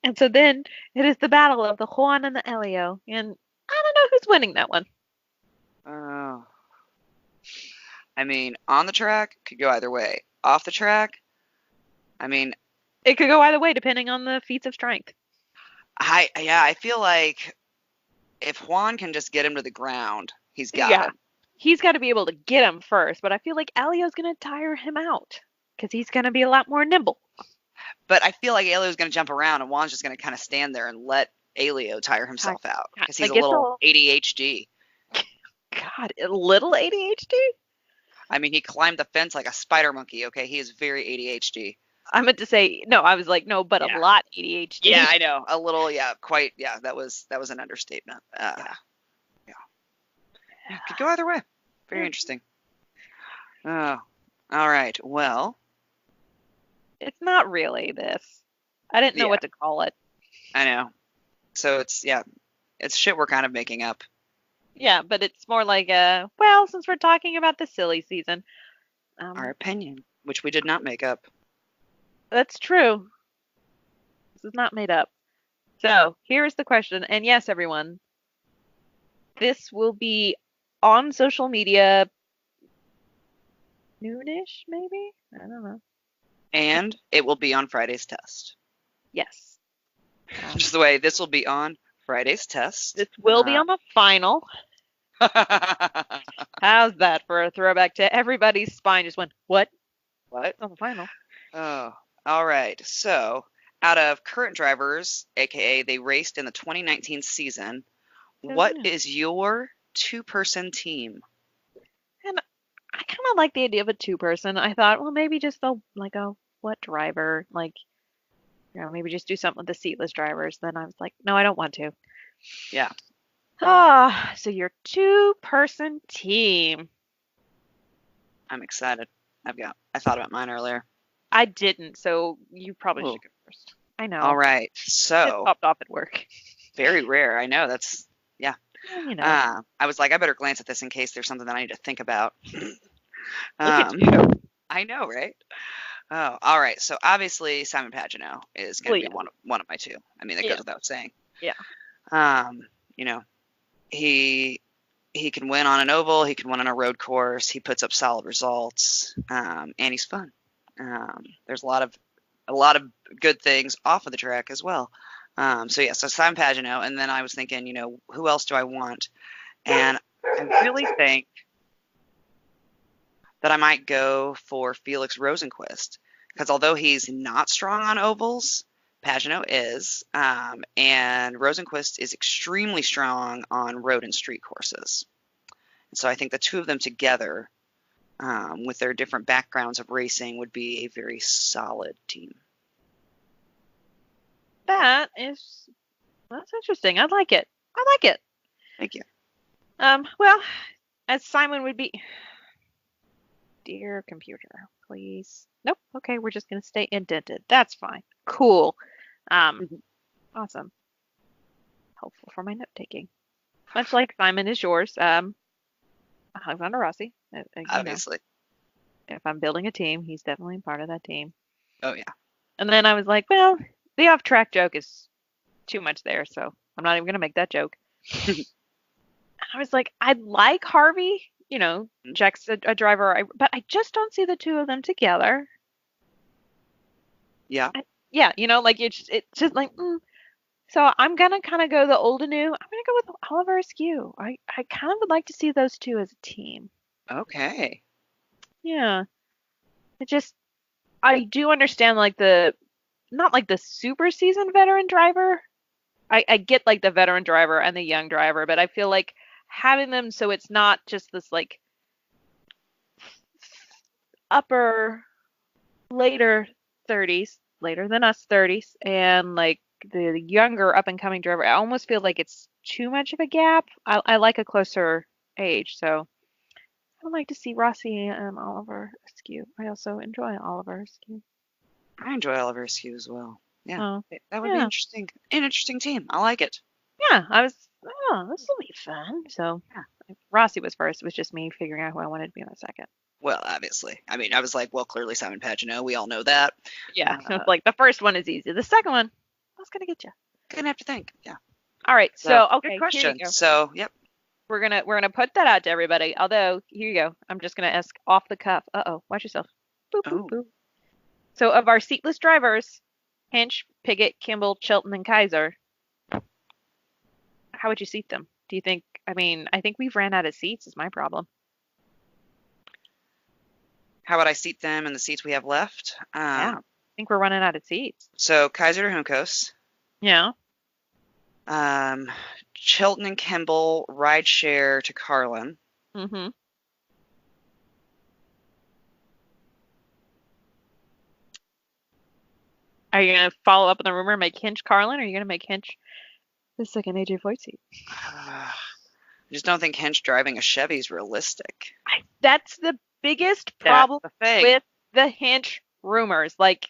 S2: And so then it is the battle of the Juan and the Elio. And I don't know who's winning that one.
S1: Oh. I mean, on the track, could go either way. Off the track, I mean,
S2: It could go either way depending on the feats of strength.
S1: I feel like if Juan can just get him to the ground, he's got him.
S2: He's got to be able to get him first, but I feel like Elio's going to tire him out because he's going to be a lot more nimble.
S1: But I feel like Elio's going to jump around and Juan's just going to kind of stand there and let Elio tire himself out because he's
S2: Like,
S1: a little ADHD.
S2: God, a little ADHD?
S1: I mean, he climbed the fence like a spider monkey, okay? He is very ADHD.
S2: I meant to say, no, I was like, no, but
S1: Yeah.
S2: a lot ADHD.
S1: Yeah, I know. A little, yeah, quite, yeah, that was an understatement. Yeah. Could go either way. Very interesting. Oh, all right. Well,
S2: It's not really this. I didn't know
S1: Yeah.
S2: what to call it.
S1: I know. So it's shit we're kind of making up.
S2: Yeah, but it's more like well, since we're talking about the silly season.
S1: Our opinion, which we did not make up.
S2: That's true. This is not made up. So here's the question. And yes, everyone, this will be on social media noonish, maybe? I don't know.
S1: And it will be on Friday's test.
S2: Yes.
S1: Just the way this will be on Friday's test.
S2: This will be on the final. How's that for a throwback to everybody's spine just went, what?
S1: What?
S2: On the final.
S1: Oh, all right. So, out of current drivers, aka they raced in the 2019 season, what is your 2-person team?
S2: And I kind of like the idea of a 2-person. I thought, well, maybe just a what driver? Like, maybe just do something with the seatless drivers. Then I was like, no, I don't want to.
S1: Yeah.
S2: So your 2-person team.
S1: I'm excited. I thought about mine earlier.
S2: I didn't, so you probably should go first. I know.
S1: All right.
S2: It
S1: So,
S2: popped off at work.
S1: very rare. I know. That's, yeah.
S2: Well,
S1: I was like, I better glance at this in case there's something that I need to think about.
S2: Look at you.
S1: I know, right? Oh, all right. So obviously Simon Pagino is going to be one of my 2. I mean, that goes without saying.
S2: Yeah.
S1: He can win on an oval. He can win on a road course. He puts up solid results, and he's fun. There's a lot of good things off of the track as well. So Simon Pagino, and then I was thinking, who else do I want? And I really think that I might go for Felix Rosenquist because although he's not strong on ovals, Pagenaud is, and Rosenquist is extremely strong on road and street courses. So I think the two of them together, with their different backgrounds of racing, would be a very solid team.
S2: That's interesting. I like it. I like it.
S1: Thank you.
S2: Well, as Simon would be, dear computer, please. Nope. Okay, we're just gonna stay indented. That's fine. Cool. Awesome. Helpful for my note taking. Much like Simon is yours. Alexander Rossi.
S1: Obviously.
S2: If I'm building a team, he's definitely part of that team.
S1: Oh yeah.
S2: And then I was like, well, the off-track joke is too much there, so I'm not even gonna make that joke. I was like, I like Harvey, Jack's a driver, but I just don't see the two of them together.
S1: Yeah.
S2: Yeah, like it's just like, So I'm gonna kind of go the old and new. I'm gonna go with Oliver Askew. I kind of would like to see those two as a team.
S1: Okay.
S2: Yeah, I do understand like not like the super seasoned veteran driver. I get like the veteran driver and the young driver, but I feel like having them so it's not just this like upper later 30s, later than us 30s, and like the younger up and coming driver. I almost feel like it's too much of a gap. I like a closer age, so I would like to see Rossi and Oliver Askew. I also enjoy Oliver Askew.
S1: I enjoy Oliver Askew as well. Yeah.
S2: Oh,
S1: That would be interesting. An interesting team. I like it.
S2: Yeah, this will be fun. So, yeah, Rossi was first. It was just me figuring out who I wanted to be on the second.
S1: Well, obviously. I mean, I was like, well, clearly Simon Pagenaud. We all know that.
S2: Yeah, like the first one is easy. The second one, I was gonna get you.
S1: Gonna have to think. Yeah.
S2: All right. So okay,
S1: good question.
S2: here you go.
S1: So, yep.
S2: We're gonna put that out to everybody. Although, here you go. I'm just gonna ask off the cuff. Uh-oh, watch yourself. Boop, boop, boop. So of our seatless drivers, Hinch, Piggott, Kimball, Chilton, and Kaiser, how would you seat them? Do you think? I mean, I think we've ran out of seats. Is my problem.
S1: How would I seat them in the seats we have left?
S2: Yeah, I think we're running out of seats.
S1: So Kaiser to Juncos.
S2: Yeah.
S1: Chilton and Kimball ride share to Carlin.
S2: Mm-hmm. Are you gonna follow up on the rumor, make Hinch Carlin, or are you gonna make Hinch the second AJ Foyt seat?
S1: I just don't think Hinch driving a Chevy is realistic.
S2: That's the biggest problem with the Hinch rumors. Like,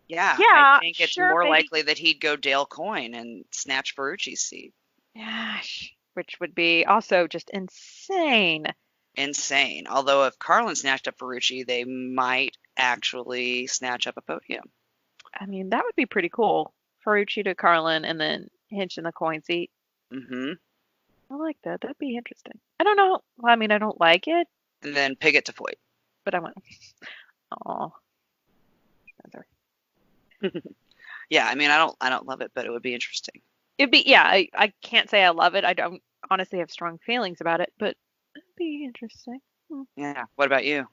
S1: yeah, I think it's more likely that he'd go Dale Coyne and snatch Ferrucci's seat.
S2: Gosh, which would be also just insane.
S1: Insane. Although if Carlin snatched up Ferrucci, they might actually snatch up a podium.
S2: I mean, that would be pretty cool. Ferrucci to Carlin and then Hinch in the Coyne seat.
S1: Mm-hmm.
S2: I like that. That'd be interesting. I don't know. Well, I mean, I don't like it.
S1: And then Piggott to Foyt.
S2: But I went, oh.
S1: Yeah, I mean, I don't love it, but it would be interesting.
S2: It'd be, yeah, I can't say I love it. I don't honestly have strong feelings about it, but it'd be interesting.
S1: Yeah. What about you?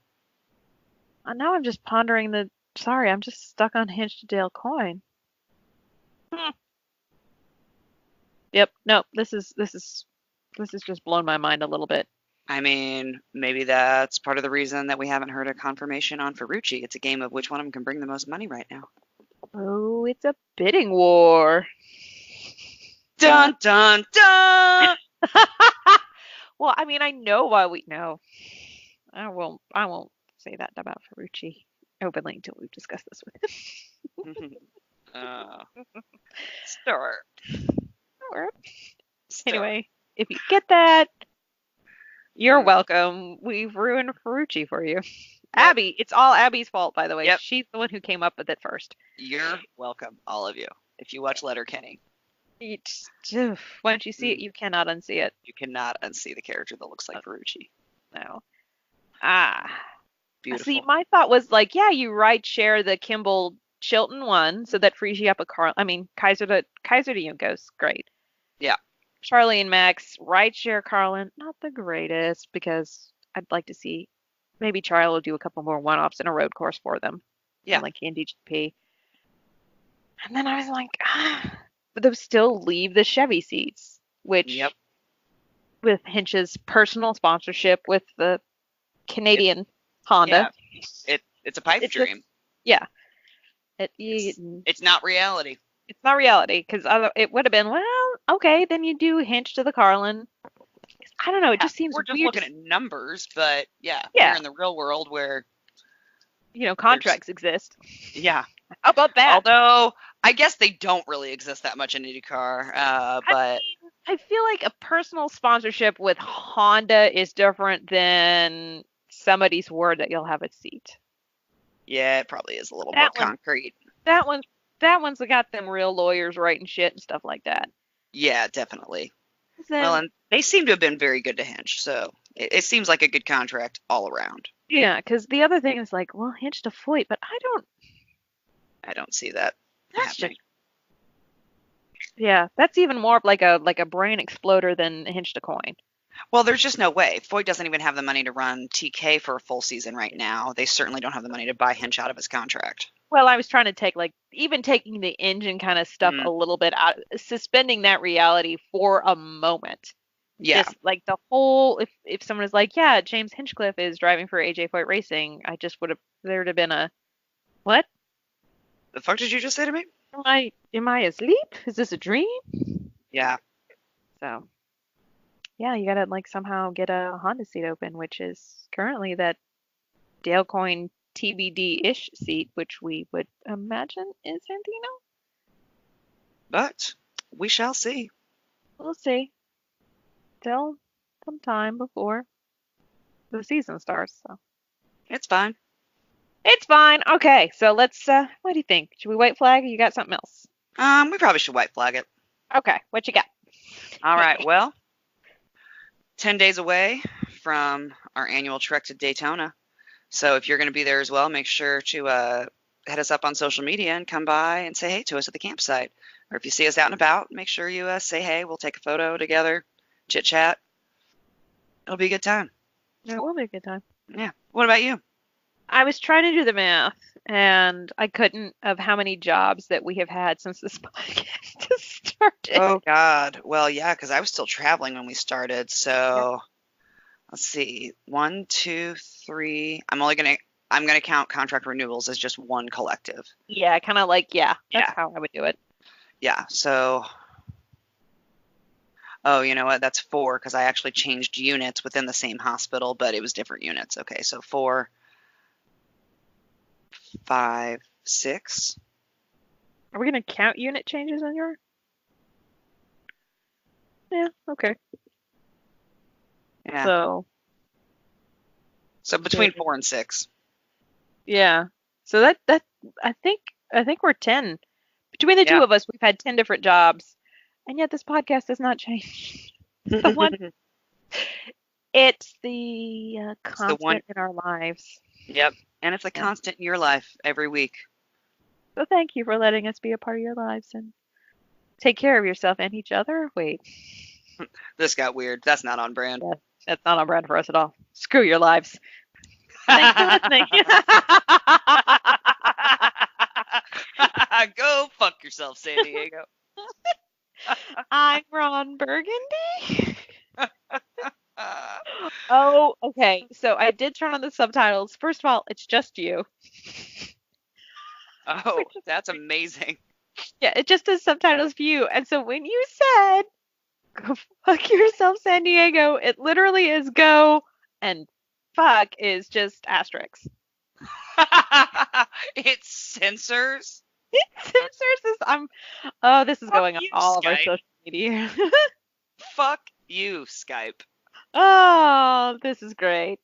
S2: Now I'm just pondering sorry, I'm just stuck on Hinch to Dale Coyne. Yep, no, this is just blown my mind a little bit.
S1: I mean, maybe that's part of the reason that we haven't heard a confirmation on Ferrucci. It's a game of which one of them can bring the most money right now.
S2: Oh, it's a bidding war.
S1: Dun, dun, dun!
S2: Well, I mean, I know why we know. I won't say that about Ferrucci openly until we've discussed this with him.
S1: Start.
S2: Anyway, if you get that, you're welcome. We've ruined Ferrucci for you. Yep. Abby, it's all Abby's fault, by the way. Yep. She's the one who came up with it first.
S1: You're welcome, all of you. If you watch Letterkenny.
S2: Once you see it, you cannot unsee it.
S1: You cannot unsee the character that looks like Ferrucci.
S2: No.
S1: Beautiful.
S2: See, my thought was like, yeah, you ride share the Kimball Chilton one, so that frees you up Kaiser to Juncos, great.
S1: Yeah.
S2: Charlie and Max ride share Carlin, not the greatest, because I'd like to see maybe Charlie will do a couple more one-offs in a road course for them on
S1: Yeah.
S2: like Indy GP. And then I was like, but they'll still leave the Chevy seats,
S1: Yep.
S2: which with Hinch's personal sponsorship with the
S1: It's
S2: Canadian Honda,
S1: yeah. It's a pipe
S2: it just
S1: dream.
S2: yeah,
S1: It's not reality.
S2: it's not reality because it would have been well, okay, then you do Hinch to the Carlin. I don't know, it
S1: Yeah.
S2: just seems
S1: We're just
S2: weird.
S1: looking at numbers, but yeah, when you're
S2: Yeah,
S1: in the real world where there's
S2: contracts exist.
S1: yeah.
S2: How about that?
S1: Although I guess they don't really exist that much in IndyCar,
S2: I
S1: but
S2: mean, I feel like a personal sponsorship with Honda is different than somebody's word that you'll have a seat.
S1: yeah, it probably is a little more
S2: That one,
S1: concrete.
S2: that one, that one's got them real lawyers writing shit and stuff like that.
S1: Yeah, definitely. Well,
S2: Then,
S1: and they seem to have been very good to Hinch, so it seems like a good contract all around.
S2: yeah, because the other thing is like, well, Hinch to Foyt, but I don't.
S1: I don't see that
S2: That's just
S1: happening.
S2: yeah, that's even more of like a brain exploder than Hinch to Coin.
S1: Well, there's just no way. Foyt doesn't even have the money to run TK for a full season right now. They certainly don't have the money to buy Hinch out of his contract.
S2: Well, I was trying to take like even taking the engine kind of stuff
S1: Mm,
S2: a little bit out, suspending that reality for a moment.
S1: yeah.
S2: Just like the whole, if someone is like, yeah, James Hinchcliffe is driving for AJ Foyt Racing, I just would have there would have been a what?
S1: The fuck did you just say to me?
S2: Am I asleep? Is this a dream?
S1: Yeah.
S2: So yeah, you gotta like somehow get a Honda seat open, which is currently that Dale Coyne TBD-ish seat, which we would imagine is Santino.
S1: But we shall see.
S2: We'll see. Still some time before the season starts, so
S1: It's fine.
S2: it's fine. Okay, so let's. What do you think? Should we white flag, or you got something else?
S1: We probably should white flag it.
S2: Okay, what you got?
S1: All right. Well, 10 days away from our annual trek to Daytona. So if you're going to be there as well, make sure to hit us up on social media and come by and say hey to us at the campsite. Or if you see us out and about, make sure you say hey. We'll take a photo together, chit chat. It'll be a good time.
S2: It will be a good time.
S1: Yeah. What about you?
S2: I was trying to do the math, and I couldn't of how many jobs that we have had since this podcast has started.
S1: Oh God. Well, yeah, because I was still traveling when we started.
S2: Yep.
S1: So let's see. One, two, three. I'm gonna count contract renewals as just one collective.
S2: Yeah, kind of like yeah. That's
S1: Yeah.
S2: how I would do it.
S1: Yeah. So oh, you know what? That's four because I actually changed units within the same hospital, but it was different units. Okay, so four, five, six.
S2: Are we gonna count unit changes on your? Yeah. Okay.
S1: Yeah.
S2: So
S1: So between four and six.
S2: yeah. So that I think we're 10. Between the two
S1: Yeah.
S2: of us, we've had 10 different jobs. And yet this podcast has not changed. The one it's the
S1: It's the one.
S2: constant in our lives.
S1: Yep. And it's a
S2: Yeah.
S1: constant in your life every week.
S2: So thank you for letting us be a part of your lives and take care of yourself and each other. Wait,
S1: This got weird. That's not on brand.
S2: yeah, that's not on brand for us at all. Screw your lives. Thanks for listening.
S1: Go fuck yourself, San Diego.
S2: I'm Ron Burgundy. Oh, okay. So I did turn on the subtitles. First of all, it's just you.
S1: Oh,
S2: Which is
S1: that's amazing.
S2: yeah, it just does subtitles for you. And so when you said go fuck yourself, San Diego, it literally is go and fuck is just asterisks.
S1: It censors.
S2: Censors is this is
S1: Fuck
S2: going on
S1: you,
S2: all of our
S1: Skype.
S2: social media.
S1: Fuck you, Skype.
S2: Oh, this is great.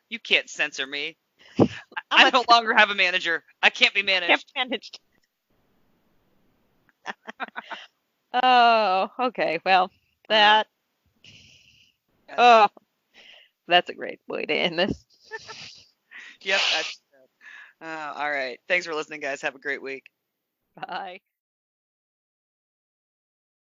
S1: You can't censor me.
S2: I'm
S1: I
S2: a
S1: no longer have a manager. I can't be
S2: can't
S1: managed.
S2: managed. Oh, okay. Well,
S1: Uh,
S2: that oh, that's a great way to end this.
S1: yep. All right. Thanks for listening, guys. Have a great week.
S2: Bye.